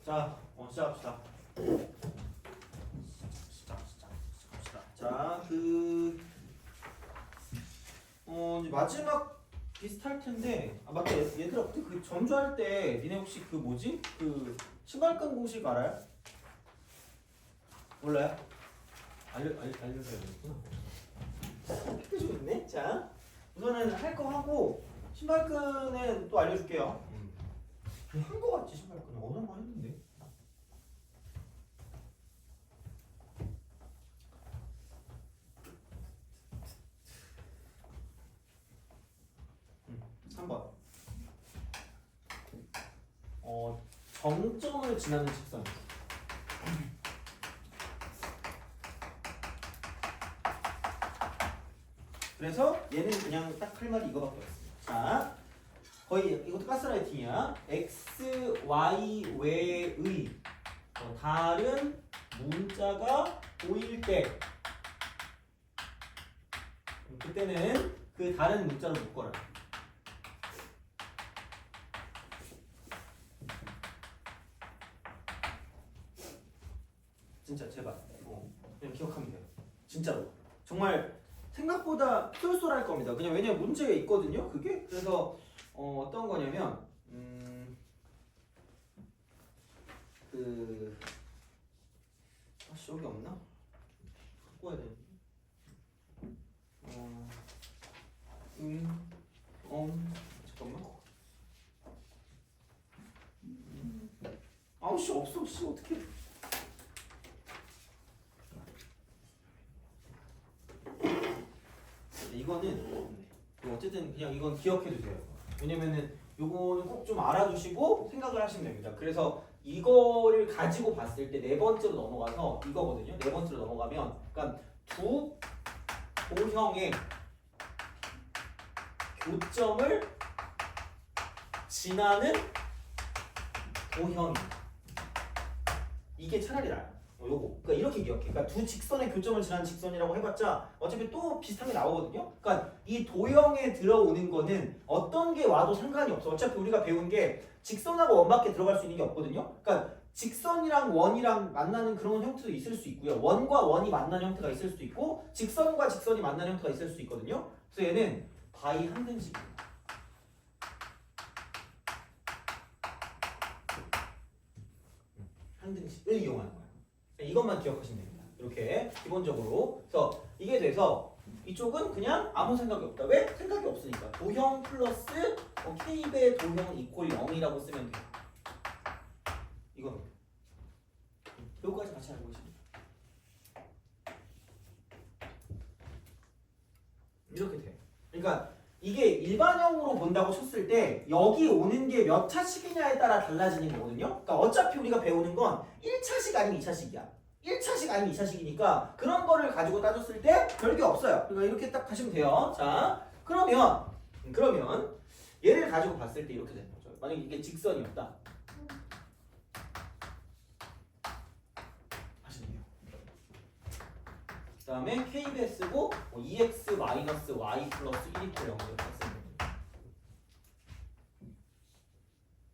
자, 시작합시다. 시작합시다. 자, 이제 마지막 비슷할 텐데, 맞다. 얘들아, 그 전주할 때 니네 혹시 그 뭐지? 그 신발끈 공식 알아요? 몰라요? 알려줘야 되겠구나. 해주고 있네. 자, 우선은 할 거 하고 신발끈은 또 알려줄게요. 한 거 같지 신발끈은 어느 거 했는데. 3번. 정점을 지나는 직선. 그래서 얘는 그냥 딱 할 말이 이거밖에 없습니다. 자, 거의 이것도 가스라이팅이야. x, y 외의 다른 문자가 보일 때 그때는 그 다른 문자로 묶어라. 진짜 제발 그냥 기억하면 돼요. 진짜로 정말 생각보다 쏠쏠할 겁니다. 그냥 왜냐면 문제가 있거든요. 그게 그래서 어떤 거냐면 여기 없나? 갖고 와야 되는데. 잠깐만. 아우 씨 없어. 씨 어떡해. 이거는 어쨌든 그냥 이건 기억해 두세요. 왜냐면은 요거는 꼭 좀 알아두시고 생각을 하시면 됩니다. 그래서 이거를 가지고 봤을 때 네 번째로 넘어가서 이거거든요. 네 번째로 넘어가면 그러니까 두 도형의 교점을 지나는 도형입니다. 이게 차라리 나아요. 요거. 그러니까 이렇게 기억해. 그러니까 두 직선의 교점을 지나는 직선이라고 해봤자 어차피 또 비슷한 게 나오거든요. 그러니까 이 도형에 들어오는 거는 어떤 게 와도 상관이 없어. 어차피 우리가 배운 게 직선하고 원밖에 들어갈 수 있는 게 없거든요. 그러니까 직선이랑 원이랑 만나는 그런 형태도 있을 수 있고요. 원과 원이 만나는 형태가 있을 수도 있고 직선과 직선이 만나는 형태가 있을 수 있거든요. 그래서 얘는 바이 항등식입니다. 항등식을 이용하는 거예요. 이것만 기억하시면 됩니다. 이렇게 기본적으로. 그래서 이게 돼서 이쪽은 그냥 아무 생각이 없다. 왜? 생각이 없으니까. 도형 플러스 K배 도형 이퀄 0이라고 쓰면 돼요. 이겁니다. 요거까지 같이 알고 계십니다. 이렇게 돼요. 그러니까 이게 일반형으로 본다고 쳤을 때 여기 오는 게 몇 차식이냐에 따라 달라지는 거거든요. 그러니까 어차피 우리가 배우는 건 1차식 아니면 2차식이야. 1차식 아니면 2차식이니까 그런 거를 가지고 따졌을 때 별게 없어요. 그러니까 이렇게 딱 하시면 돼요. 자, 그러면 얘를 가지고 봤을 때 이렇게 되는 거죠. 만약에 이게 직선이었다. 하시면 돼요. 그 다음에 K배 쓰고 2x 마이너스 y 플러스 1이 또 0으로 쓰면 됩니다.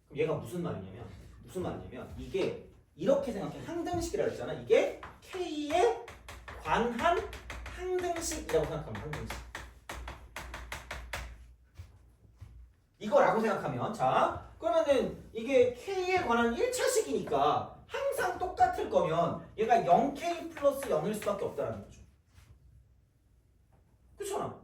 그럼 얘가 무슨 말이냐면 이게 이렇게 생각해. 항등식이라고 했잖아. 이게 K에 관한 항등식이라고 생각하면 항등식. 이거라고 생각하면 자 그러면은 이게 K에 관한 1차식이니까 항상 똑같을 거면 얘가 0K 플러스 0일 수밖에 없다는 거죠. 그렇잖아.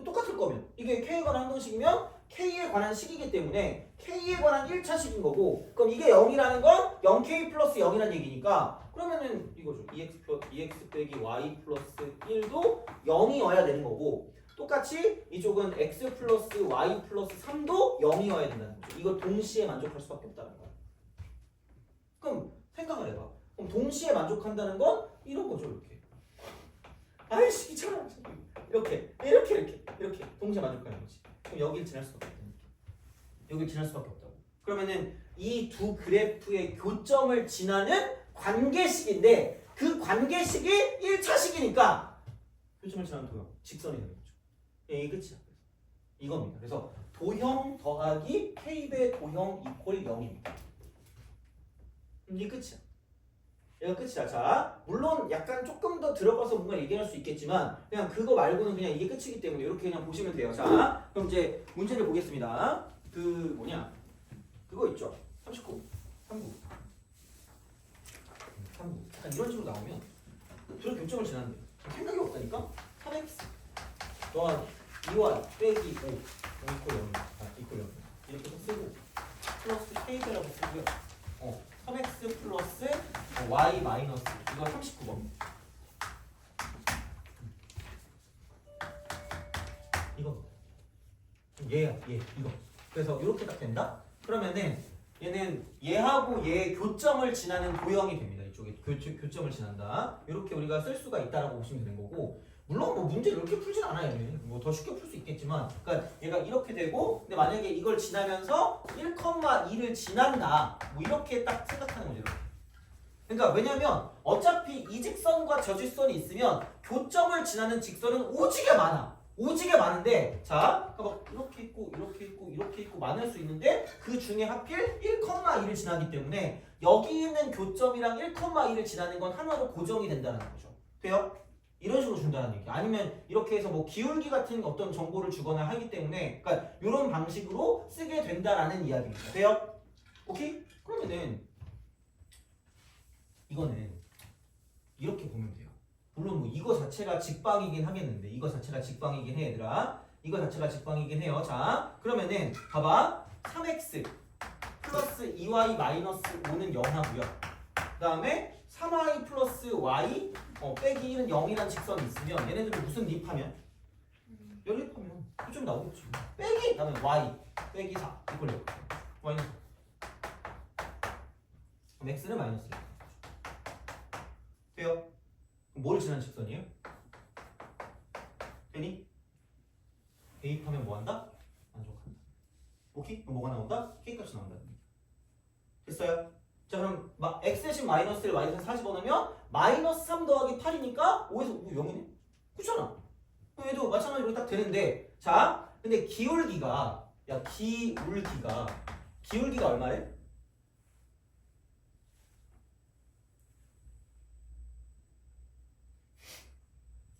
똑같을 거면 이게 K에 관한 항등식이면 K에 관한 식이기 때문에 K에 관한 1차식인 거고 그럼 이게 0이라는 건 0K 플러스 0이라는 얘기니까 그러면은 이거죠. 2x 빼기 y 플러스 1도 0이어야 되는 거고 똑같이 이쪽은 x 플러스 y 플러스 3도 0이어야 된다는 거죠. 이걸 동시에 만족할 수밖에 없다는 거야. 그럼 생각을 해봐. 그럼 동시에 만족한다는 건 이런 거죠. 이렇게. 아이씨 귀찮아. 이렇게 동시에 만족하는 거지. 그럼 여기를 지날 수밖에 없다는 거지. 여기를 지날 수밖에 없다고. 그러면은 이 두 그래프의 교점을 지나는 관계식인데 그 관계식이 1차식이니까 교점을 지나는 도형, 직선이 되는 거죠. 이게 끝이야. 이겁니다. 그래서 도형 더하기 K배 도형 이퀄 0입니다. 이게 끝이야. 얘가 끝이야. 자, 물론 약간 조금 더 들어가서 뭔가 얘기할 수 있겠지만 그냥 그거 말고는 그냥 이게 끝이기 때문에 이렇게 그냥 보시면 돼요. 자, 그럼 이제 문제를 보겠습니다. 그 뭐냐? 그거 있죠. 39, 39, 39. 약간 이런 식으로 나오면 둘의 교점을 지났는데 생각이 없다니까? 3x 더하기 2y 빼기 5 이퀄 0. 이퀄 0. 이렇게 좀 쓰고 플러스 k라고 쓰고요. 3x 플러스 y 마이너스 이거 39번. 이거 얘야 얘 이거. 그래서 이렇게 딱 된다. 그러면은 얘는 얘하고 얘의 교점을 지나는 도형이 됩니다. 이쪽에 교점을 지난다. 이렇게 우리가 쓸 수가 있다라고 보시면 되는 거고. 물론 뭐 문제를 이렇게 풀진 않아요. 뭐 더 쉽게 풀 수 있겠지만, 그러니까 얘가 이렇게 되고, 근데 만약에 이걸 지나면서 1,2를 지난다. 뭐 이렇게 딱 생각하는 거죠. 이렇게. 그러니까 왜냐면 어차피 이 직선과 저 직선이 있으면 교점을 지나는 직선은 오지게 많아. 오지게 많은데, 자, 그러니까 이렇게 있고 이렇게 있고 이렇게 있고 많을 수 있는데 그 중에 하필 1,2를 지나기 때문에 여기 있는 교점이랑 1,2를 지나는 건 하나로 고정이 된다는 거죠. 돼요? 이런 식으로 준다는 얘기. 아니면 이렇게 해서 뭐 기울기 같은 어떤 정보를 주거나 하기 때문에, 그러니까 이런 방식으로 쓰게 된다라는 이야기입니다. 돼요? 오케이? 그러면은 이거는 이렇게 보면 돼요. 물론 뭐 이거 자체가 직방이긴 하겠는데, 이거 자체가 직방이긴 해, 얘들아. 이거 자체가 직방이긴 해요. 자, 그러면은 봐봐. 3x 플러스 2y 마이너스 5는 0하고요. 그 다음에 3y 플러스 y 빼기 1은 0이라는 직선이 있으면 얘네들을 무슨 립하면? 연립하면 좀 나오겠지. 빼기! 그 다음에 y 빼기 4 이퀄 0. y는 4. 그럼 x는 마이너스 1. 돼요? 뭘 지난 직선이에요? 되니? 대입하면 뭐한다? 만족한다. 오케이? 그럼 뭐가 나온다? k값이 나온다. 됐어요? 자 그럼 x 대신 마이너스 1, y 대신 40 넣으면 마이너스 3 더하기 8이니까 5에서 0이네? 그렇잖아. 그럼 얘도 마찬가지로 딱 되는데, 자 근데 기울기가 기울기가 얼마래?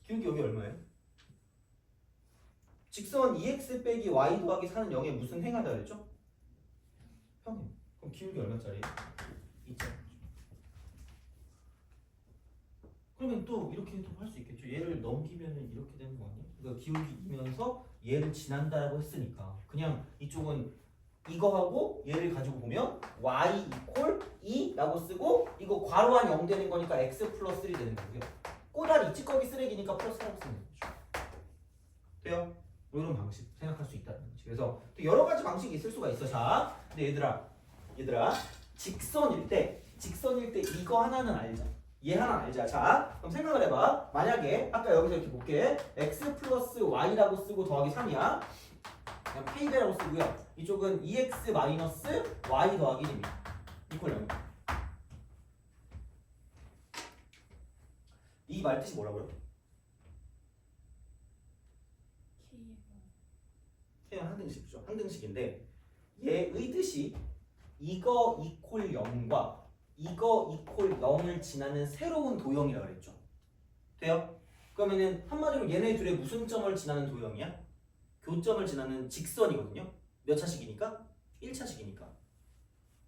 기울기 여기 얼마예요? 직선 2x 빼기 y 더하기 4는 0에 무슨 행하다 그랬죠? 평행. 그럼 기울기 얼마짜리? 2점. 그러면 또 이렇게 할 수 있겠죠. 얘를 넘기면 이렇게 되는 거 아니야? 그러니까 기울기면서 얘를 지난다라고 했으니까 그냥 이쪽은 이거하고 얘를 가지고 보면 y 이퀄 2라고 쓰고 이거 괄호한 0 되는 거니까 x 플러스 3 되는 거고요. 꼬다리 찌꺼기 쓰레기니까 플러스라고 쓰면 되죠. 돼요? 이런 방식 생각할 수 있다는 거지. 그래서 또 여러 가지 방식이 있을 수가 있어. 자, 근데 얘들아 직선일 때 이거 하나는 알자. 얘 하나 알자. 자, 그럼 생각을 해봐. 만약에 아까 여기서 이렇게 볼게. x 플러스 y라고 쓰고 더하기 3이야. 그냥 k배라고 쓰고요. 이쪽은 2x 마이너스 y 더하기 1입니다. 이퀄 0. 이 말 뜻이 뭐라고요? K는 항등식이죠. 항등식인데 얘의 뜻이 이거 이퀄 0과 이거 이퀄 0을 지나는 새로운 도형이라고 그랬죠. 돼요? 그러면은 한마디로 얘네 둘의 무슨 점을 지나는 도형이야? 교점을 지나는 직선이거든요. 몇 차식이니까? 1차식이니까.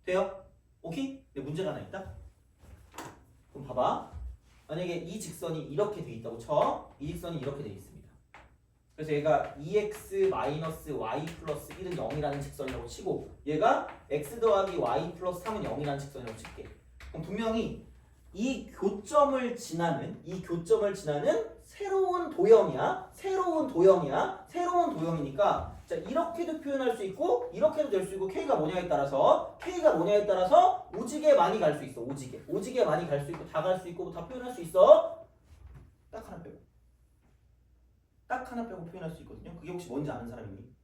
돼요? 오케이? 근데 문제가 하나 있다. 그럼 봐봐. 만약에 이 직선이 이렇게 돼 있다고 쳐. 이 직선이 이렇게 돼 있습니다. 그래서 얘가 2x 마이너스 y 플러스 1은 0이라는 직선이라고 치고 얘가 x 더하기 y 플러스 3은 0이라는 직선이라고 칠게. 그럼 분명히 이 교점을 지나는 새로운 도형이야. 새로운 도형이니까 자 이렇게도 표현할 수 있고 이렇게도 될 수 있고 k가 뭐냐에 따라서 오지게 많이 갈 수 있어. 오지게 많이 갈 수 있고 다 갈 수 있고 다 표현할 수 있어. 딱 하나 빼고 표현할 수 있거든요. 그게 혹시 뭔지 아는 사람 있니?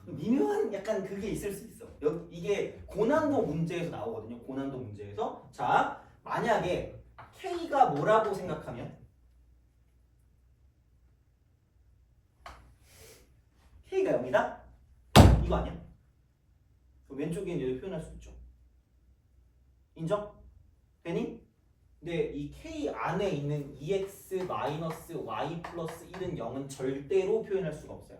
미묘한 약간 그게 있을 수 있어. 이게 고난도 문제에서 나오거든요. 고난도 문제에서. 자, 만약에 K가 뭐라고 생각하면 K가 0이다? 이거 아니야? 왼쪽에 얘를 표현할 수 있죠. 인정? 되니? 근데 이 K 안에 있는 EX-Y 플러스 1은 0은 절대로 표현할 수가 없어요.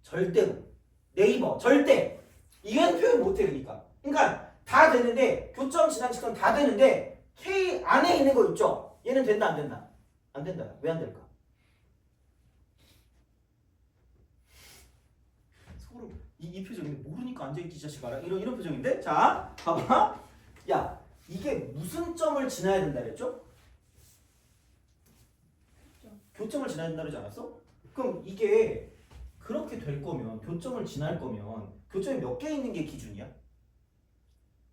절대로. 네이버 절대. 이건 표현 못해 그러니까. 그러니까 다 되는데 교점 지난 직선 다 되는데 K 안에 있는 거 있죠? 얘는 된다 안 된다? 안 된다. 왜 안 될까? 서로 이 표정인데 모르니까 앉아있지 자식아 이런 표정인데 자 봐봐 야 이게 무슨 점을 지나야 된다 그랬죠? 교점을 지나야 된다 그러지 않았어? 그럼 이게 그렇게 될 거면 교점을 지날 거면 교점이 몇 개 있는 게 기준이야?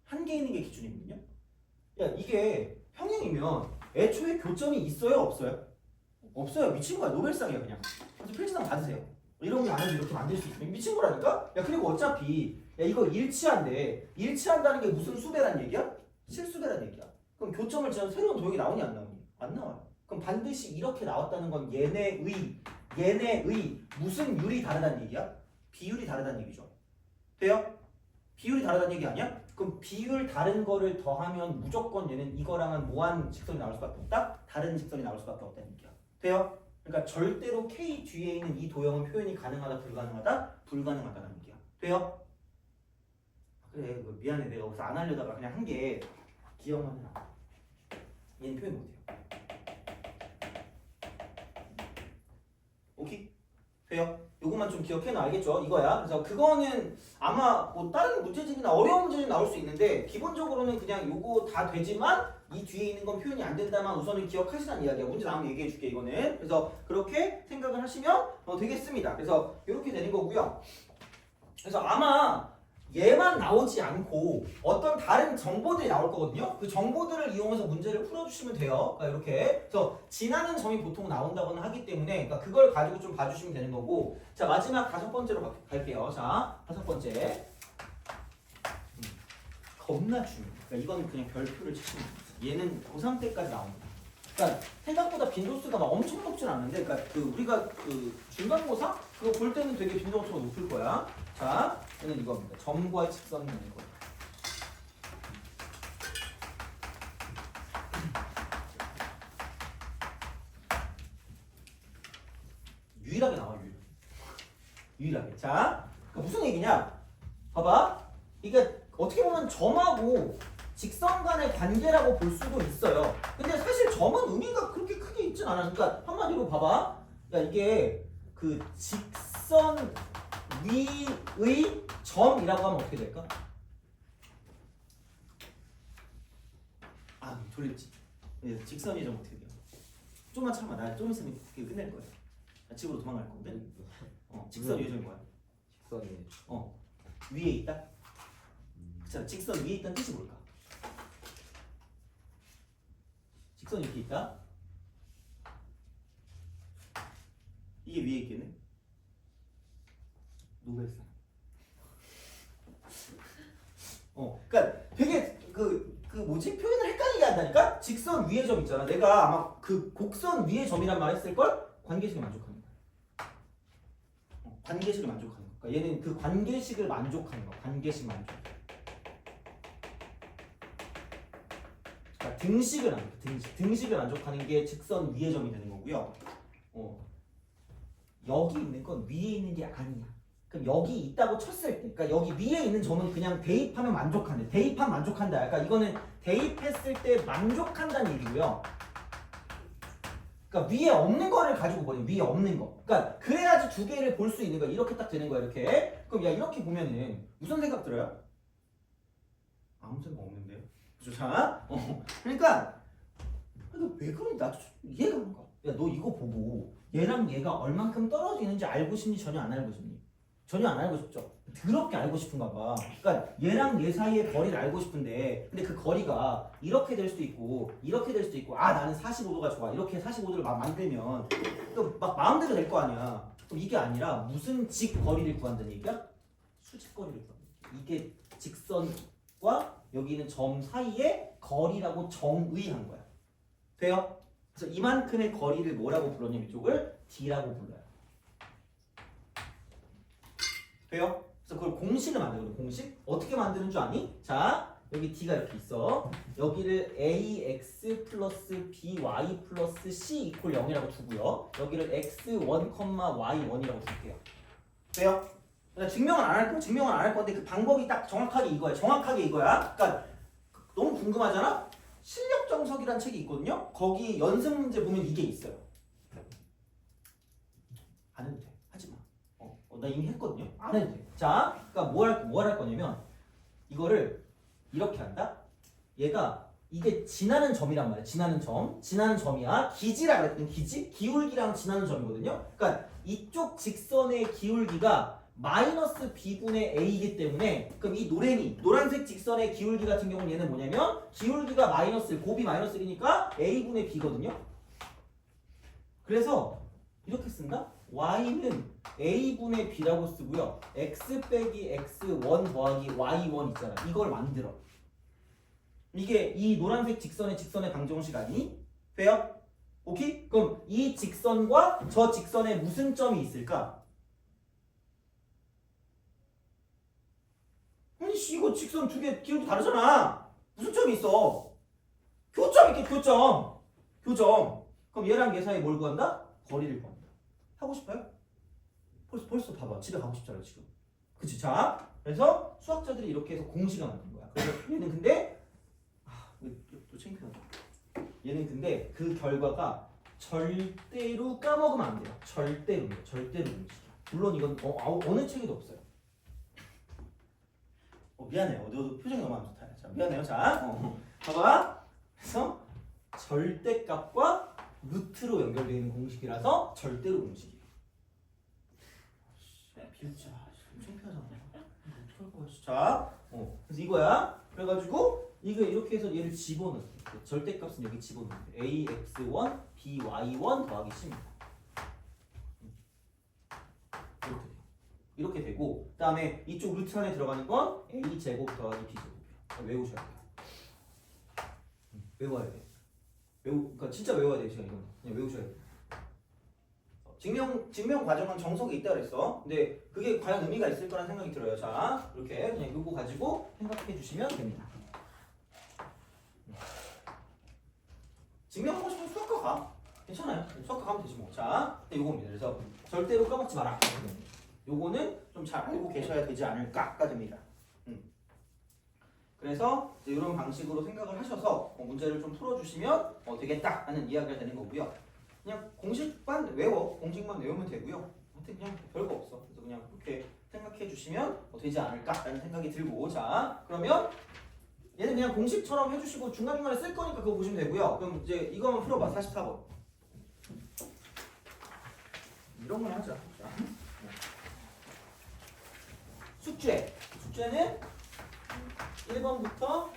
한 개 있는 게 기준이거든요? 야 이게 평행이면 애초에 교점이 있어요 없어요? 없어요. 미친 거야. 노벨상이야 그냥. 그래서 필지상 받으세요. 이런 거 안 해도 이렇게 만들 수 있으면 미친 거라니까? 야 그리고 어차피 야 이거 일치한데 일치한다는 게 무슨 수배란 얘기야? 실수배란 얘기야. 그럼 교점을 지나서 새로운 도형이 나오니 안 나오니? 안 나와요. 그럼 반드시 이렇게 나왔다는 건 얘네의 무슨 율이 다르다는 얘기야? 비율이 다르다는 얘기죠. 돼요? 비율이 다르다는 얘기 아니야? 그럼 비율 다른 거를 더하면 무조건 얘는 이거랑은 뭐한 직선이 나올 수밖에 없다? 다른 직선이 나올 수밖에 없다는 얘기야. 돼요? 그러니까 절대로 K 뒤에 있는 이 도형은 표현이 가능하다 불가능하다? 불가능하다는 얘기야. 돼요? 그래 미안해 내가 여기서 안 하려다가 그냥 한 게 기억만 해라. 얘는 표현 못해요. 오케이? 돼요? 요것만 좀 기억해놔 알겠죠? 이거야. 그래서 그거는 아마 뭐 다른 문제집이나 어려운 문제집 나올 수 있는데 기본적으로는 그냥 요거 다 되지만 이 뒤에 있는 건 표현이 안 된다만 우선은 기억하시라는 이야기야. 문제 나오면 얘기해 줄게 이거는. 그래서 그렇게 생각을 하시면 되겠습니다. 그래서 이렇게 되는 거고요. 그래서 아마 얘만 나오지 않고 어떤 다른 정보들이 나올 거거든요. 그 정보들을 이용해서 문제를 풀어주시면 돼요. 그러니까 이렇게. 그래서 지나는 점이 보통 나온다고는 하기 때문에 그러니까 그걸 가지고 좀 봐주시면 되는 거고. 자 마지막 5번째로 갈게요. 자 5번째. 겁나 중요해. 그러니까 이건 그냥 별표를 치시면 돼요. 얘는 고3 때까지 나옵니다. 그러니까 생각보다 빈도수가 막 엄청 높진 않는데, 그러니까 우리가 중간고사 그거 볼 때는 되게 빈도수가 높을 거야. 자, 얘는 이겁니다. 점과 직선이 되는 거예요. 유일하게 나와 유일하게. 자, 그러니까 무슨 얘기냐? 봐봐, 이게 어떻게 보면 점하고 직선 간의 관계라고 볼 수도 있어요. 근데 사실 점은 의미가 그렇게 크게 있진 않아. 그러니까 한마디로 봐봐. 야 이게 그 직선 위의 점이라고 하면 어떻게 될까? 아 졸립지. 직선이 점 어떻게 돼요? 좀만 참아. 나 좀 있으면 끝낼 거야. 나 집으로 도망갈 건데. 직선 위의 점이 뭐야? 직선이 위에 있다. 자 직선 위에 있다는 뜻이 뭘까? 직선이 이렇게 있다. 이게 위에 있겠네. 노벨상. 그러니까 되게 그 뭐지 표현을 헷갈리게 한다니까. 직선 위의 점 있잖아. 내가 아마 그 곡선 위의 점이란 말 했을 걸. 관계식을 만족하는 거야. 관계식을 만족하는 거. 그러니까 얘는 그 관계식을 만족하는 거. 관계식 만족. 등식을 등식을 만족하는 게 직선 위의 점이 되는 거고요. 여기 있는 건 위에 있는 게 아니야. 그럼 여기 있다고 쳤을 때, 그러니까 여기 위에 있는 점은 그냥 대입하면 만족한대. 대입하면 만족한다. 그러니까 이거는 대입했을 때 만족한다는 얘기고요. 그러니까 위에 없는 거를 가지고 버려. 위에 없는 거. 그러니까 그래야지 두 개를 볼 수 있는 거야. 이렇게 딱 되는 거야. 이렇게. 그럼 야 이렇게 보면은 무슨 생각 들어요? 아무 생각 없는데요. 자, 그러니까 왜 그런지 나 이해가 안 가. 야, 너 이거 보고 얘랑 얘가 얼만큼 떨어지는지 알고 싶니? 전혀 안 알고 싶니? 전혀 안 알고 싶죠. 더럽게 알고 싶은가 봐. 그러니까 얘랑 얘 사이의 거리를 알고 싶은데, 근데 그 거리가 이렇게 될 수도 있고, 이렇게 될 수도 있고, 아 나는 45도가 좋아. 이렇게 45도를 막 만들면 또 막 마음대로 될 거 아니야. 그럼 이게 아니라 무슨 직 거리를 구한다는 얘기야? 수직 거리를 구한다. 이게 직선과 여기 있는 점 사이의 거리라고 정의한 거야. 돼요? 그래서 이만큼의 거리를 뭐라고 불렀냐면 이쪽을 D라고 불러요. 돼요? 그래서 그걸 공식을 만들거든. 공식 어떻게 만드는 줄 아니? 자 여기 D가 이렇게 있어. 여기를 AX 플러스 BY 플러스 C 이퀄 0이라고 두고요. 여기를 X1, Y1이라고 줄게요. 돼요? 그러니까 증명은 안 할 거야. 증명은 안 할 건데 그 방법이 딱 정확하게 이거야. 정확하게 이거야. 그러니까 너무 궁금하잖아? 실력 정석이라는 책이 있거든요. 거기 연습 문제 보면 이게 있어요. 안 해도 돼. 하지 마. 나 이미 했거든요. 안 해도 돼. 자, 그러니까 뭘 할 거냐면 이거를 이렇게 한다. 얘가 이게 지나는 점이란 말이야. 지나는 점. 지나는 점이야. 기지라 그랬거든. 기지? 기울기랑 지나는 점이거든요. 그러니까 이쪽 직선의 기울기가 마이너스 b분의 a이기 때문에 그럼 이 노란색 직선의 기울기 같은 경우는 얘는 뭐냐면 기울기가 마이너스 곱이 마이너스 1이니까 a분의 b거든요. 그래서 이렇게 쓴다. y는 a분의 b라고 쓰고요. x 빼기 x1 더하기 y1 있잖아. 이걸 만들어. 이게 이 노란색 직선의 방정식 아니니? 돼요? 오케이? 그럼 이 직선과 저 직선에 무슨 점이 있을까? 아니 씨 이거 직선 두 개 기울기 다르잖아. 무슨 점이 있어? 교점 있게 교점. 교점. 그럼 얘랑 얘 사이에 뭘 구한다? 거리를 구한다. 하고 싶어요? 벌써 봐봐. 집에 가고 싶잖아 지금. 그치? 자, 그래서 수학자들이 이렇게 해서 공식을 만든 거야. 그래서 얘는 근데 또 창피하다. 얘는 근데 그 결과가 절대로 까먹으면 안 돼요. 절대로 공식이야. 물론 이건 어느 책에도 없어요. 미안해요. 너도 표정이 너무 안 좋다. 자, 미안해요. 자, 봐봐. 그래서 절대값과 루트로 연결되어 있는 공식이라서 절대로 공식이에요. 비웃자. 창피하잖아. 어떡할 거야. 자, 그래서 이거야. 그래가지고 이거 이렇게 해서 얘를 집어넣어. 절대값은 여기 집어넣어. ax1, by1 더하기 c입니다. 이렇게 되고 그 다음에 이쪽 루트 안에 들어가는 건 a제곱 더하기 b제곱이야. 외우셔야 돼요. 외워야 돼. 그러니까 진짜 외워야 돼. 지금 이건 그냥 외우셔야 돼. 증명 과정은 정석이 있다 그랬어. 근데 그게 과연 의미가 있을 거란 생각이 들어요. 자, 이렇게 그냥 이거 가지고 생각해 주시면 됩니다. 증명하고 싶으면 수학과 가. 괜찮아요. 수학과 가면 되지 뭐. 자, 이겁니다. 그래서 절대로 까먹지 마라. 요거는 좀 잘 알고 계셔야 되지 않을까가 됩니다. 그래서 이제 이런 방식으로 생각을 하셔서 문제를 좀 풀어주시면 되겠다 하는 이야기가 되는 거고요. 그냥 공식만 외워, 공식만 외우면 되고요. 하여튼 그냥 별거 없어. 그래서 그냥 이렇게 생각해 주시면 되지 않을까라는 생각이 들고, 자 그러면 얘는 그냥 공식처럼 해주시고 중간중간에 쓸 거니까 그거 보시면 되고요. 그럼 이제 이거 한번 풀어봐. 44번. 이런 건 하자. 자. 숙제는 1번부터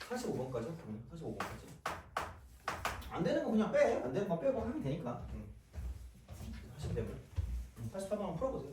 45번까지? 45번까지. 안 되는 거 그냥 빼. 안 되는 거 빼고 하면 되니까. 하시면 되고요. 48번 한번 풀어보세요.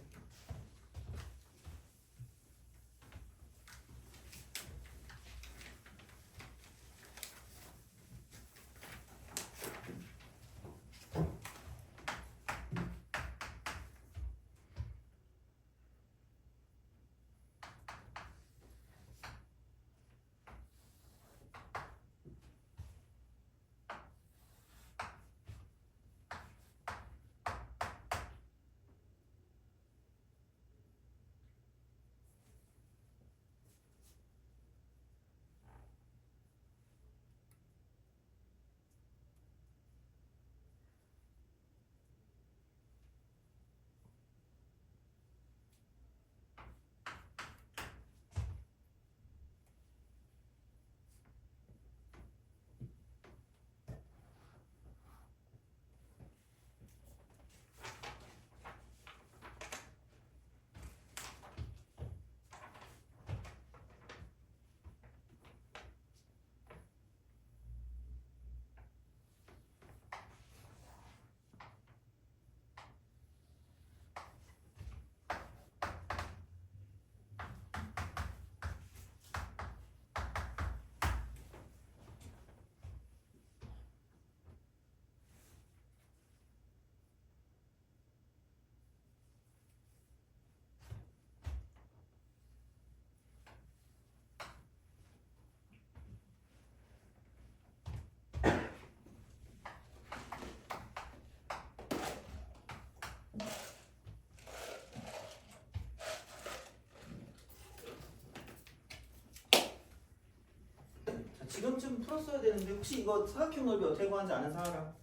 지금쯤 풀었어야 되는데 혹시 이거 사각형 넓이 어떻게 구하는지 아는 사람?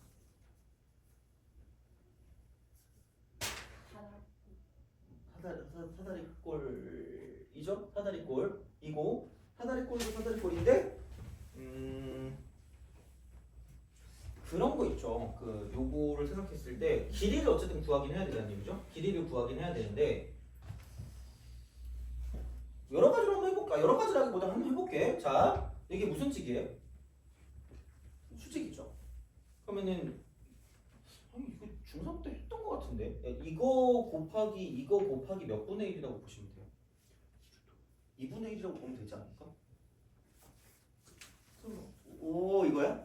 사다리꼴이죠? 사다리꼴 이고 사다리꼴도 사다리꼴인데 그런 거 있죠. 그 요거를 생각했을 때 길이를 어쨌든 구하긴 해야 되는 얘기죠. 길이를 구하긴 해야 되는데 여러 가지로 한번 해볼까? 여러 가지라기보다 한번 해볼게. 자, 이게 무슨 찌개예요? 수직이죠. 그러면은 이거 중3 때 했던 것 같은데 이거 곱하기 몇 분의 1이라고 보시면 돼요. 2분의 1이라고 보면 되지 않을까? 오 이거야?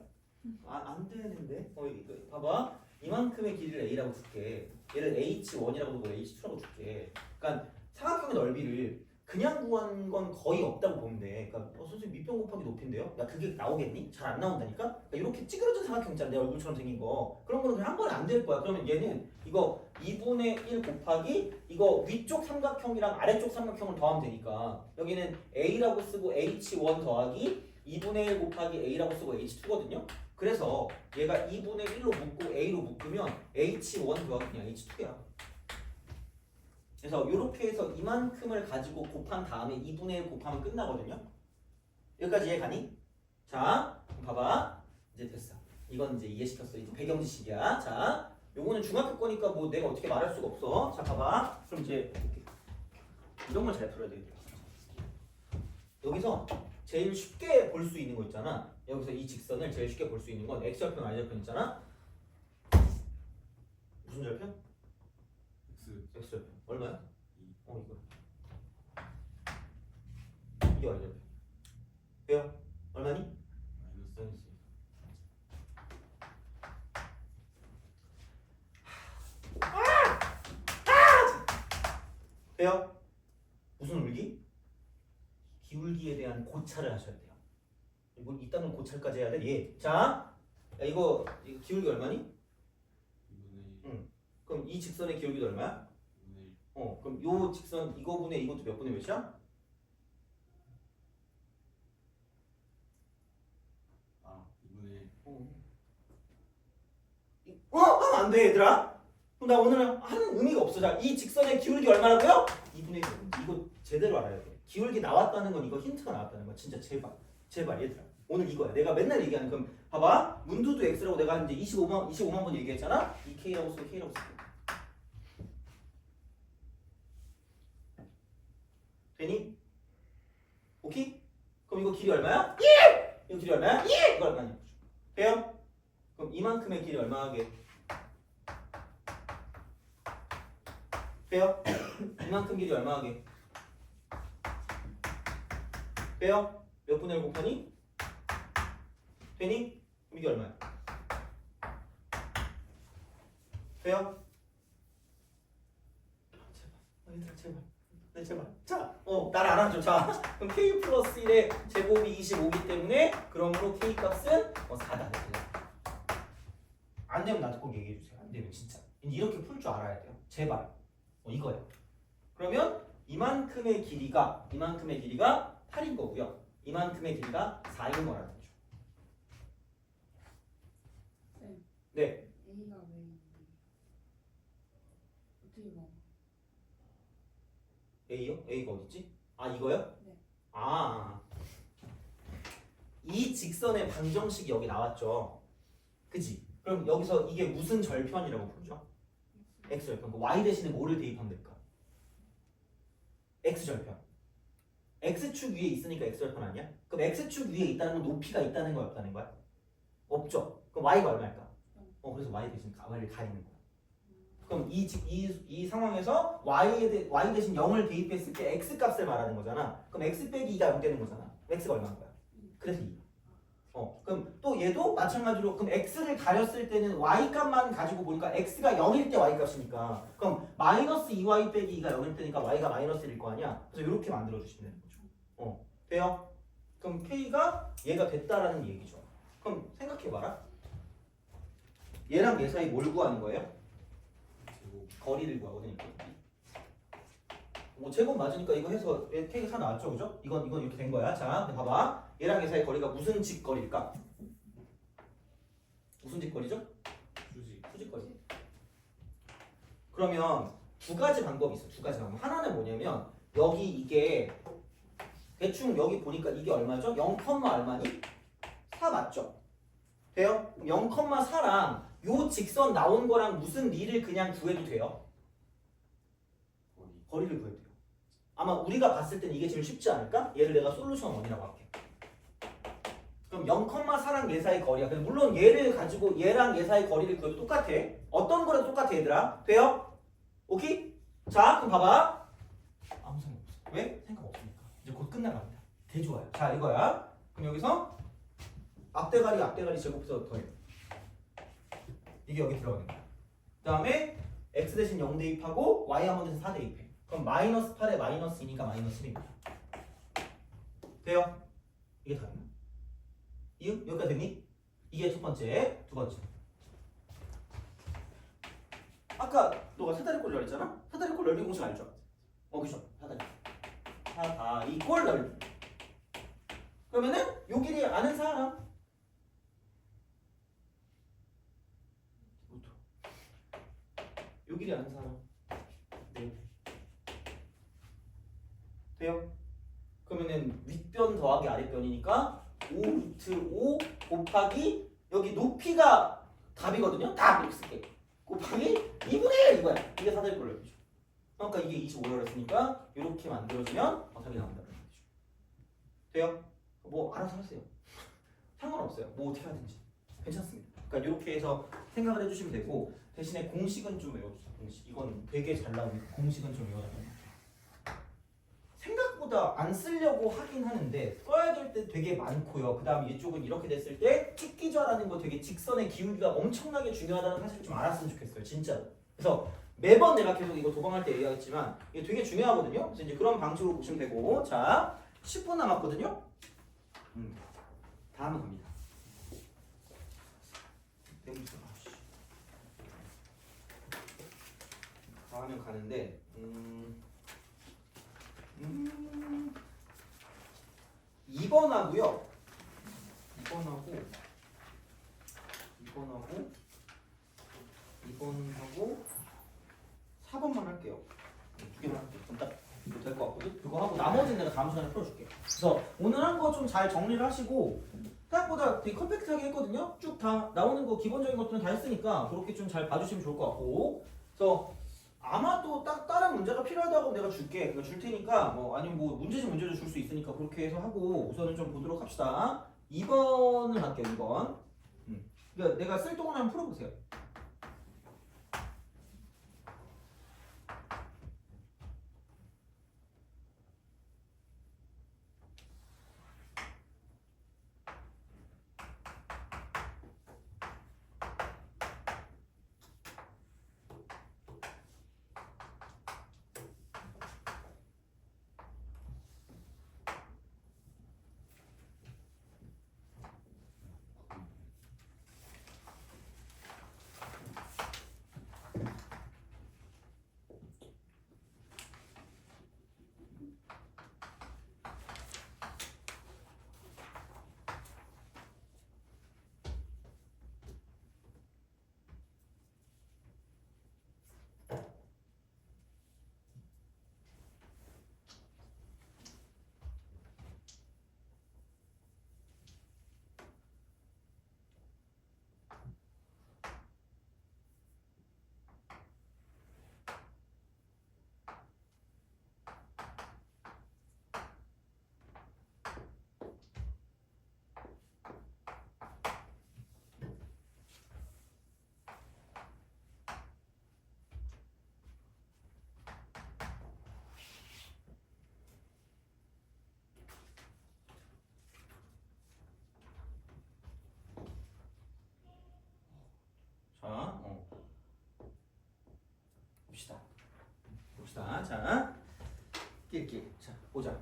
안 되는데? 이거 봐봐. 이만큼의 길이를 A라고 줄게. 얘를 H1이라고 두고 H2라고 줄게. 그러니까 사각형의 넓이를 그냥 구한 건 거의 없다고 보면 돼. 그러니까 선생님 밑변 곱하기 높인데요? 야 그게 나오겠니? 잘 안 나온다니까? 그러니까 이렇게 찌그러진 사각형 있잖아. 내 얼굴처럼 생긴 거. 그런 거는 그냥 한 번에 안 될 거야. 그러면 얘는 이거 2분의 1 곱하기 이거 위쪽 삼각형이랑 아래쪽 삼각형을 더하면 되니까 여기는 A라고 쓰고 H1 더하기 2분의 1 곱하기 A라고 쓰고 H2거든요. 그래서 얘가 2분의 1로 묶고 A로 묶으면 H1 더하기 그냥 H2야. 그래서 이렇게 해서 이만큼을 가지고 곱한 다음에 2분의 1 곱하면 끝나거든요. 여기까지 이해 가니? 자, 봐봐. 이제 됐어. 이건 이제 이해시켰어. 이제 배경지식이야. 자, 요거는 중학교 거니까 뭐 내가 어떻게 말할 수가 없어. 자, 봐봐. 그럼 이제 이런 걸 잘 풀어야 되겠다. 여기서 제일 쉽게 볼 수 있는 거 있잖아. 여기서 이 직선을 제일 쉽게 볼 수 있는 건 X절편, Y절편 있잖아. 무슨 절편? X절편. 얼마야? 이거. 이게 Y절편. 왜요? 얼마니? 마이너스. 돼요? 무슨 울기? 기울기에 대한 고찰을 하셔야 돼요. 뭐 이따는 고찰까지 해야 돼? 예. 자, 야, 이거 기울기 얼마니? 2분의 1. 응. 그럼 이 직선의 기울기도 얼마야? 2분의 1. 그럼 요 직선 이거분의 이것도 몇 분의 몇이야? 아, 2분의 1. 안 돼, 얘들아. 그럼 나 오늘 하는 의미가 없어. 자, 이 직선의 기울기 얼마라고요? 2분의 1. 이거 제대로 알아야 돼. 기울기 나왔다는 건 이거 힌트가 나왔다는 거야. 진짜 제발 얘들아. 오늘 이거야. 내가 맨날 얘기하는 그럼 봐봐. 문두도 x라고 내가 이제 25만 번 얘기했잖아. 이 k라고 쓰고 k라고 쓸게. 되니? 오케이? 그럼 이거 길이 얼마야? 1! 이거 길이 얼마야? 1! 이거 얼마냐? 돼요? 그럼 이만큼의 길이 얼마게? 돼요? 이만큼 길이 얼마게? 돼요? 몇 분의 1 곱하니? 되니? 그럼 이게 얼마야? 돼요? 제발. 네, 제발. 자, 나를 알아줘. 자, 그럼 k 플러스 1의 제곱이 25이기 때문에 그러므로 k 값은 4다. 안 되면 나한테 꼭 얘기해 주세요. 안 되면 진짜. 이렇게 풀 줄 알아야 돼요. 제발. 이거야. 그러면 이만큼의 길이가 8인 거고요. 이만큼의 길이가 4인 거라는 거죠. 네. A가 왜 있는데? 어떻게 봐? A요? A가 어딨지? 아 이거요? 네. 이 직선의 방정식이 여기 나왔죠. 그치? 그럼 여기서 이게 무슨 절편이라고 부르죠? X절편. Y 대신에 뭐를 대입하면 될까? X절편. X축 위에 있으니까 X절편 아니야? 그럼 X축 위에 있다는 건 높이가 있다는 거야 없다는 거야? 없죠. 그럼 Y가 얼마일까? 그래서 Y 대신 Y를 가리는 거야. 그럼 이 상황에서 Y 대신 0을 대입했을 때 X 값을 말하는 거잖아. 그럼 X 빼기 2가 0 되는 거잖아. X가 얼마인 거야? 그래서 2. 그럼 또 얘도 마찬가지로 그럼 X를 가렸을 때는 Y 값만 가지고 보니까 X가 0일 때 Y 값이니까 그럼 마이너스 2Y 빼기 2가 0일 때니까 Y가 마이너스 1일 거 아니야. 그래서 이렇게 만들어 주시면 되는 거죠. 돼요? 그럼 K가 얘가 됐다라는 얘기죠. 그럼 생각해봐라. 얘랑 얘 사이 뭘 구하는 거예요? 거리를 구하거든요. 제곱 맞으니까 이거 해서 K가 4 나왔죠, 그죠? 이건 이렇게 된 거야. 자, 봐봐. 얘랑 얘 사이 거리가 무슨 직거리일까? 무슨 직거리죠? 수직. 수직거리. 그러면 두 가지 방법이 있어. 두 가지 방법. 하나는 뭐냐면 여기 이게 대충 여기 보니까 이게 얼마죠? 0, 얼마니? 4 맞죠? 돼요? 0,4랑 요 직선 나온 거랑 무슨 리를 그냥 구해도 돼요? 거리. 거리를 구해도 돼요. 아마 우리가 봤을 땐 이게 제일 쉽지 않을까? 얘를 내가 솔루션 1이라고 할게. 그럼 0,4랑 얘 사이 거리야. 근데 물론 얘를 가지고 얘랑 얘 사이 거리를 구해도 똑같아. 어떤 거라도 똑같아 얘들아. 돼요? 오케이? 자 그럼 봐봐. 아무 생각 없어. 왜? 생각 없으니까. 이제 곧 끝나갑니다. 개 좋아요. 자 이거야. 그럼 여기서 앞대가리 제곱해서 더해. 이게 여기 들어가는 거야. 그 다음에 x 대신 0 대입하고 y 한번에서 4 대입해. 그럼 마이너스 8에 마이너스 2니까 마이너스 1입니다. 돼요? 이게 다야. 이응? 여기까지 됐니? 이게 첫 번째. 두 번째. 아까 너가 사다리꼴 열었잖아? 사다리꼴 넓이 공식 알죠? 그죠? 사다리꼴 넓이. 그러면은 요 길이 아는 사람. 요 길이 아는 사람. 네. 돼요? 그러면은 윗변 더하기 아랫변이니까 5 루트 5 곱하기 여기 높이가 답이거든요? 답 이렇게 쓸게. 곱하기 2분의 1 이거야. 이게 사다리꼴 넓이죠. 그러니까 이게 25를 했으니까 이렇게 만들어주면 답이 나온다는 거죠. 돼요? 뭐 알아서 하세요. 상관없어요. 뭐 어떻게 하든지 괜찮습니다. 그러니까 이렇게 해서 생각을 해주시면 되고 대신에 공식은 좀 외워주세요. 공식 이건 되게 잘 나오니까 공식은 좀 외워달라고. 생각보다 안 쓰려고 하긴 하는데 써야 될 때 되게 많고요. 그 다음에 이쪽은 이렇게 됐을 때 찍기좌라는 거 되게 직선의 기울기가 엄청나게 중요하다는 사실 좀 알았으면 좋겠어요. 진짜로. 그래서 매번 내가 계속 이거 도방할 때 얘기하겠지만 이게 되게 중요하거든요. 그래서 이제 그런 방식으로 보시면 되고 자 10분 남았거든요. 다음은 갑니다. 다음은 가는데 2번 하고요. 2번하고 4번만 할게요. 두 개만 할게요. 그럼 딱 될 것 같거든? 그거 하고 나머지는 내가 다음 시간에 풀어줄게. 그래서 오늘 한 거 좀 잘 정리를 하시고 생각보다 되게 컴팩트하게 했거든요? 쭉 다 나오는 거 기본적인 것들은 다 했으니까 그렇게 좀 잘 봐주시면 좋을 것 같고 그래서 아마도 딱 다른 문제가 필요하다고 내가 줄게. 그러니까 줄 테니까 뭐 아니면 뭐 문제집 문제도 줄 수 있으니까 그렇게 해서 하고 우선은 좀 보도록 합시다. 2번을 할게요. 2번. 그러니까 내가 쓸 동안 한번 풀어보세요. 자, 봅시다. 자, 끼리. 자, 보자.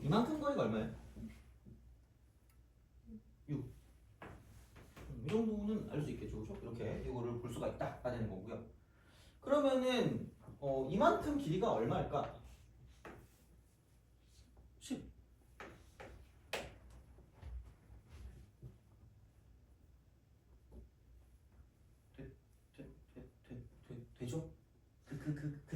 이만큼 거리가 얼마예요? 6. 이 정도는 알 수 있겠죠, 그렇죠? 이렇게 이거를 볼 수가 있다가 되는 거고요. 그러면은 이만큼 길이가 얼마일까?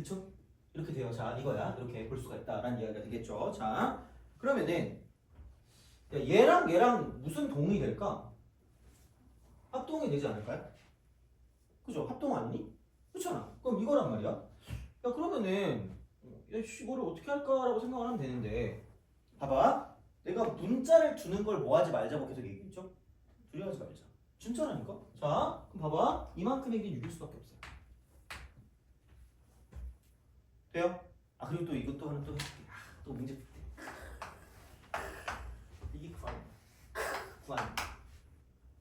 그쵸? 이렇게 돼요. 자, 이거야. 이렇게 볼 수가 있다라는 이야기가 되겠죠. 자, 그러면은 야, 얘랑 무슨 동이 될까? 합동이 되지 않을까요? 그죠? 합동 아니니? 그렇잖아. 그럼 이거란 말이야. 야, 그러면은 야, 씨, 이거를 어떻게 할까라고 생각을 하면 되는데 봐봐. 내가 문자를 두는 걸 뭐 하지 말자고 계속 얘기했죠? 두려워하지 말자. 진짜라니까? 자, 그럼 봐봐. 이만큼의 게 6일 수밖에 없어요. 돼요? 아, 그리고 또 이것도 하나 또 해줄게. 아, 또 문제 풀 때. 이게 구한.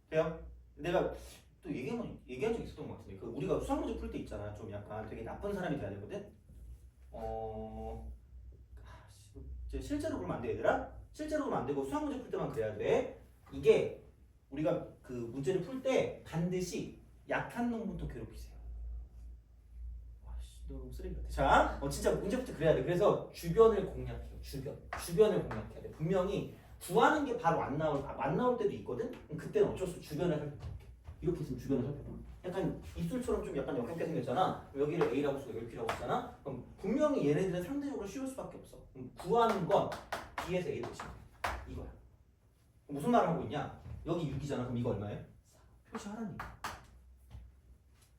돼요? 내가 또 얘기한 적 있었던 것 같은데 그 우리가 수학 문제 풀 때 있잖아. 좀 약간 되게 나쁜 사람이 돼야 되거든. 실제로 그러면 안 돼, 얘들아. 실제로 그러면 안 되고 수학 문제 풀 때만 그래야 돼. 이게 우리가 그 문제를 풀 때 반드시 약한 놈부터 괴롭히세요. 와씨, 너 너무 쓰레기 같아. 자, 진짜 문제부터 그래야 돼. 그래서 주변을 공략해요. 주변을 공략해야 돼. 분명히 구하는 게 바로 안 나올 때도 있거든. 그럼 그때는 어쩔 수 없이 주변을 살펴봐. 이렇게 있으면 주변을 살펴봐. 약간 입술처럼 좀 약간 역겹게 생겼잖아. 여기를 A라고 쓰고 여기 B라고 쓰잖아. 그럼 분명히 얘네들은 상대적으로 쉬울 수밖에 없어. 그럼 구하는 건 B에서 A를 치면 돼. 이거야. 무슨 말을 하고 있냐? 여기 6이잖아. 그럼 이거 얼마예요? 표시하라는 얘기야.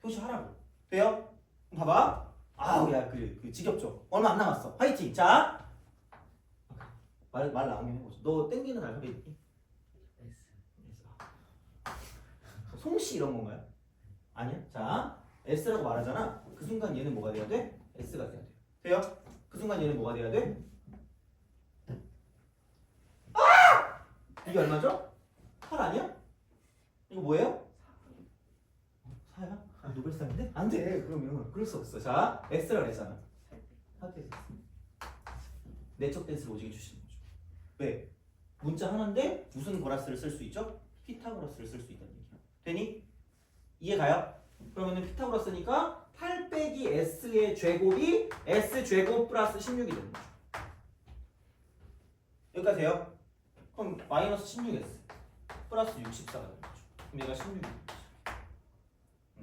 표시하라고. 돼요? 그럼 봐봐. 아우 야 그 지겹죠? 얼마 안 남았어. 화이팅. 자, 말 나온 김에 해보자. 너 땡기는 알파벳 있니? 송씨 이런 건가요? 아니야? 자, S라고 말하잖아. 그 순간 얘는 뭐가 돼야 돼? S가 돼야 돼. 돼요? 그 순간 얘는 뭐가 돼야 돼? 아! 이게 얼마죠? 8 아니야? 이거 뭐예요? 4야? 아, 노벨상인데? 안 돼. 그러면 그럴 수 없어. 자, S라고 했잖아. 내적 댄스를 오지게 주시는 거죠. 왜? 문자 하나인데 무슨 거라스를 쓸 수 있죠? 피타고라스를 쓸 수 있다는 얘기야. 되니? 이해가요? 그러면은 피타고라스니까 8 빼기 S의 제곱이 S제곱 플러스 16이 되는 거죠. 여기까지 돼요? 그럼 마이너스 16S 플러스 64가 되는 거죠. 그럼 얘가 16이 되는 거죠.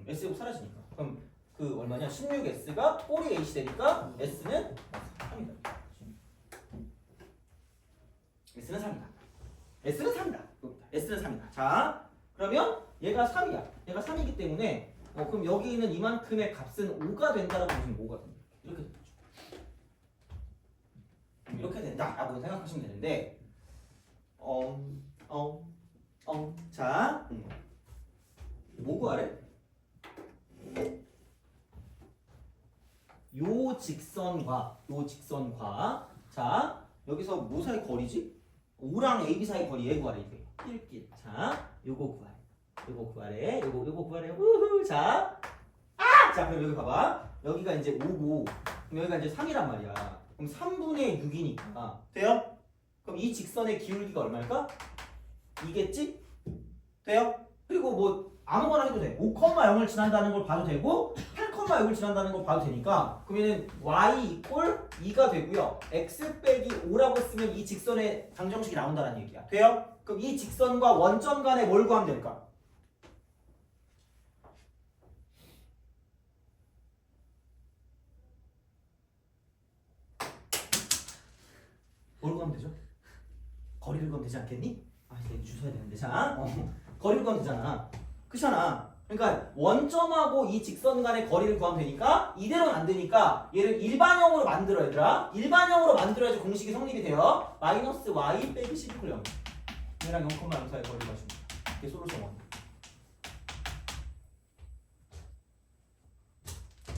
S제곱 사라지니까. 그럼 그 얼마냐? 16S가 꼴이 H 되니까 S는 3이다. S는 3이다. S는 3이다. S는 3이다. 자, 그러면 얘가 3이야. 얘가 3이기 때문에 그럼 여기 있는 이만큼의 값은 5가 된다라고 보시면 5가 된다. 이렇게 된다. 이렇게 된다라고 생각하시면 되는데 자, 뭐 구하래? 요 직선과 자, 여기서 뭐 사이 거리지? 5랑 AB 사이 거리 얘 구하래. 이게 1길. 자, 요거 구하래. 요거 구하래. 우후. 자, 자, 그럼 여기 봐봐. 여기가 이제 5고 그럼 여기가 이제 3이란 말이야. 그럼 3분의 6이니까 돼요? 그럼 이 직선의 기울기가 얼마일까? 이겠지? 돼요? 그리고 뭐 아무거나 해도 돼. 5,0을 지난다는 걸 봐도 되고 8,6을 지난다는 걸 봐도 되니까 그러면은 y 이꼴 2가 되고요. x 빼기 5라고 쓰면 이 직선의 방정식이 나온다는 얘기야. 돼요? 그럼 이 직선과 원점 간에 뭘 구하면 될까? 뭘 구하면 되죠? 거리를 구하면 되지 않겠니? 아, 이제 주셔야 되는데. 자, 거리를 구하면 되잖아. 그렇잖아. 그러니까 원점하고 이 직선 간의 거리를 구하면 되니까 이대로는 안 되니까 얘를 일반형으로 만들어 얘들아. 일반형으로 만들어야지 공식이 성립이 돼요. 마이너스 y 빼기 12를 0. 얘랑 0,0 사이 거리를 구하시면 돼요. 이게 솔루션 1.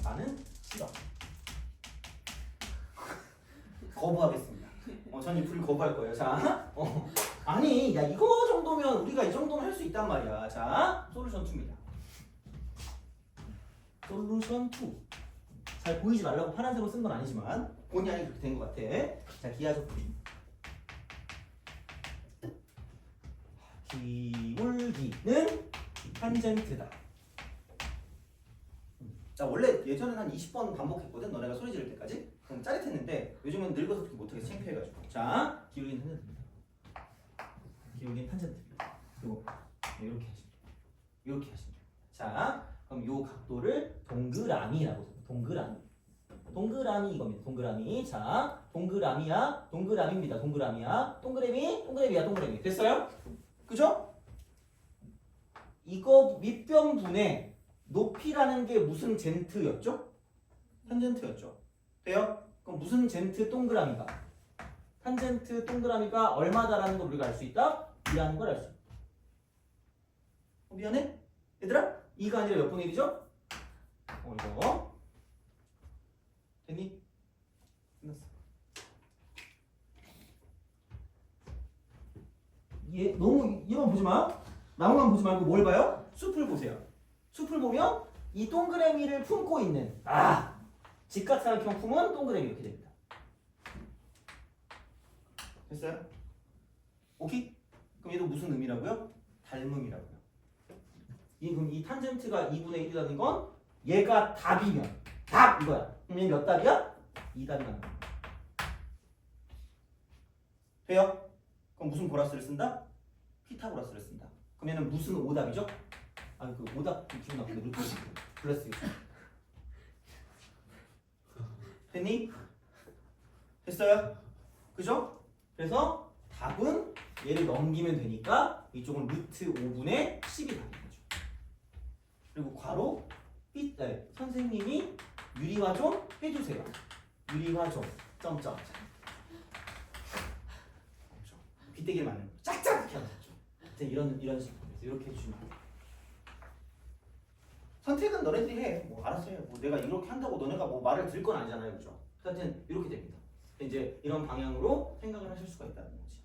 나는 싫어. 거부하겠습니다. 전 이 풀을 거부할 거예요. 자, 아니, 야 이거 정도면 우리가 이 정도는 할 수 있단 말이야. 자, 솔루션 2입니다. 솔루션 2. 잘 보이지 말라고 파란색으로 쓴 건 아니지만 본의 아니게 그렇게 된 것 같아. 자, 기하적 풀이. 기울기는 탄젠트다. 자, 원래 예전엔 한 20번 반복했거든. 너네가 소리 지를 때까지. 그럼 짜릿했는데 요즘은 늙어서 그렇게 못하게 창피해가지고. 자, 기울기는 탄젠트입니다. 기울기는 탄젠트입니다. 요거 이렇게 하시면 돼요. 이렇게 하시면 돼요. 자, 그럼 요 각도를 동그라미라고 써요. 동그라미. 동그라미 이겁니다. 동그라미. 자, 동그라미야. 동그라미입니다. 동그라미야. 동그라미. 동그라미야. 동그라미. 됐어요? 그죠? 이거 밑변분의 높이라는 게 무슨 젠트였죠? 탄젠트였죠. 돼요? 그럼 무슨 젠트 동그라미가? 탄젠트 동그라미가 얼마다라는 걸 우리가 알 수 있다? 이라는 걸 알 수 있다. 미안해? 얘들아? 2가 아니라 몇 분의 1이죠? 이거 됐니? 끝났어. 얘 너무 얘만 보지 마. 나무만 보지 말고 뭘 봐요? 숲을 보세요. 숲을 보면 이 동그라미를 품고 있는 직각삼각형 품은 동그라미 이렇게 됩니다. 됐어요? 오케이? 그럼 얘도 무슨 의미라고요? 닮음이라고요. 그럼 이 탄젠트가 2분의 1이라는 건 얘가 답이면 답 이거야. 그럼 얘 몇 답이야? 2답이 나는 거야. 돼요? 그럼 무슨 보라스를 쓴다? 피타고라스를 쓴다. 그럼 얘는 무슨 오답이죠? 아니 그 오답 기분 나쁜데 루트 플러스 됐니? 됐어요? 그죠? 그래서 답은 얘를 넘기면 되니까 이쪽은 루트 5분의 10이 답인 거죠. 그리고 괄호 선생님이 유리화 좀 해주세요. 유리화 좀 점점 빗대기를 맞는 거 짝짝 이렇게 하죠. 이런 식으로 이렇게 해주시면 돼요. 선택은 너네들이 해. 뭐 알아서 해. 뭐 내가 이렇게 한다고 너네가 뭐 말을 들 건 아니잖아요, 그렇죠? 하여튼 이렇게 됩니다. 이제 이런 방향으로 생각을 하실 수가 있다는 거지.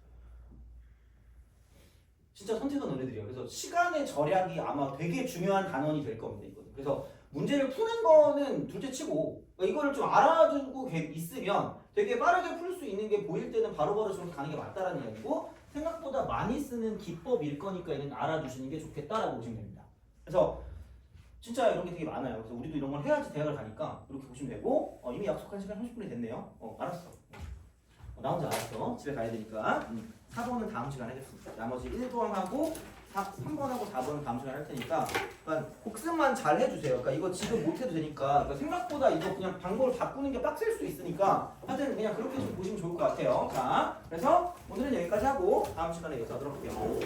진짜 선택은 너네들이에요. 그래서 시간의 절약이 아마 되게 중요한 단원이 될 겁니다. 이거는. 그래서 문제를 푸는 거는 둘째치고 이거를 좀 알아두고 있으면 되게 빠르게 풀 수 있는 게 보일 때는 바로바로 저렇게 가는 게 맞다라는 이야기고 생각보다 많이 쓰는 기법일 거니까 얘는 알아두시는 게 좋겠다라고 보시면 됩니다. 그래서 진짜 이런 게 되게 많아요. 그래서 우리도 이런 걸 해야지 대학을 가니까 이렇게 보시면 되고 이미 약속한 시간 30분이 됐네요. 알았어. 나 혼자 알았어. 집에 가야 되니까 4번은 다음 시간에 하겠습니다. 나머지 1번하고 3번하고 4번은 다음 시간에 할 테니까 그러니까 복습만 잘 해주세요. 그러니까 이거 지금 못해도 되니까 그러니까 생각보다 이거 그냥 방법을 바꾸는 게 빡셀 수도 있으니까 하여튼 그냥 그렇게 좀 보시면 좋을 것 같아요. 자, 그래서 오늘은 여기까지 하고 다음 시간에 이어서 하도록 할게요.